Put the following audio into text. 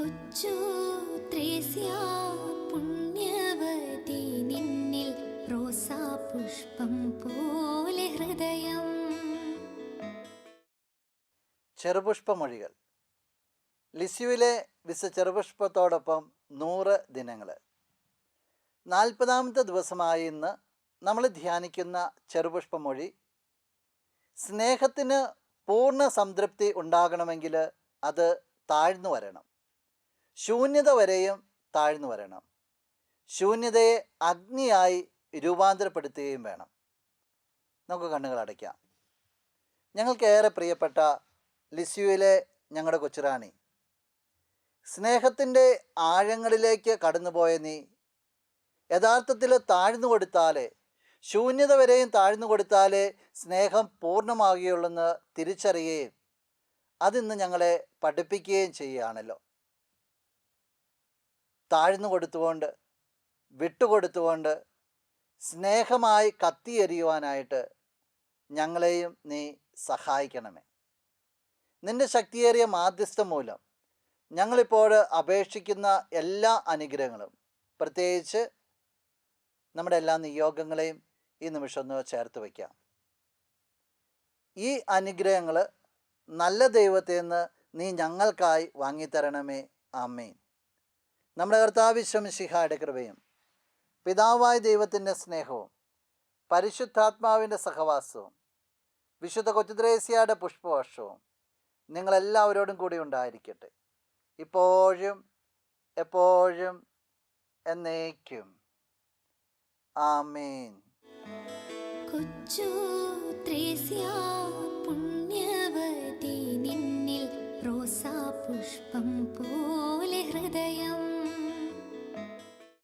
കൊച്ചു ത്രേസ്യ പുണ്യവതി നിന്നിൽ റോസാപുഷ്പം പോലെ ഹൃദയം. ചെറുപുഷ്പമൊഴികൾ. ലിസ്യുവിലെ വിശ ചെറുപുഷ്പത്തോടൊപ്പം 100 ദിനങ്ങൾ. 40ാമത്തെ ദിവസമായ ഇന്ന് നമ്മൾ ധ്യാനിക്കുന്ന ചെറുപുഷ്പമൊഴി, സ്നേഹത്തിന് പൂർണ്ണ സംതൃപ്തി ഉണ്ടാകണമെങ്കിൽ അത് താഴ്ന്നു വരണം. ശൂന്യത വരെയും താഴ്ന്നു വരണം. ശൂന്യതയെ അഗ്നിയായി രൂപാന്തരപ്പെടുത്തുകയും വേണം. നമുക്ക് കണ്ണുകൾ അടയ്ക്കാം. ഞങ്ങൾക്കേറെ പ്രിയപ്പെട്ട ലിസ്യുവിലെ ഞങ്ങളുടെ കൊച്ചുറാണി, സ്നേഹത്തിൻ്റെ ആഴങ്ങളിലേക്ക് കടന്നുപോയ നീ യഥാർത്ഥത്തിൽ താഴ്ന്നു കൊടുത്താലേ, ശൂന്യത വരെയും താഴ്ന്നു കൊടുത്താലേ സ്നേഹം പൂർണ്ണമാകുകയുള്ളെന്ന് തിരിച്ചറിയുകയും അതിന്ന് ഞങ്ങളെ പഠിപ്പിക്കുകയും ചെയ്യുകയാണല്ലോ. താഴ്ന്നു കൊടുത്തുകൊണ്ട്, വിട്ടുകൊടുത്തുകൊണ്ട് സ്നേഹമായി കത്തിയെരിയുവാനായിട്ട് ഞങ്ങളെയും നീ സഹായിക്കണമേ. നിൻ്റെ ശക്തിയേറിയ മാധ്യസ്ഥം മൂലം ഞങ്ങളിപ്പോൾ അപേക്ഷിക്കുന്ന എല്ലാ അനുഗ്രഹങ്ങളും, പ്രത്യേകിച്ച് നമ്മുടെ എല്ലാ നിയോഗങ്ങളെയും ഈ നിമിഷം ഒന്ന് ചേർത്ത് വയ്ക്കാം. ഈ അനുഗ്രഹങ്ങൾ നല്ല ദൈവത്തിൽ നിന്ന് നീ ഞങ്ങൾക്കായി വാങ്ങിത്തരണമേ. ആമേൻ. നമ്മുടെ കർത്താവ് ഈശോ മിശിഹായുടെ കൃപയും പിതാവായ ദൈവത്തിൻ്റെ സ്നേഹവും പരിശുദ്ധാത്മാവിൻ്റെ സഹവാസവും വിശുദ്ധ കൊച്ചുത്രേസ്യയുടെ പുഷ്പവർഷവും നിങ്ങളെല്ലാവരോടും കൂടി ഉണ്ടായിരിക്കട്ടെ, ഇപ്പോഴും എപ്പോഴും എന്നേക്കും. ആമേൻ. കൊച്ചു ത്രേസ്യ പുണ്യവതി നിന്നിൽ റോസാപുഷ്പം പോലെ ഹൃദയം.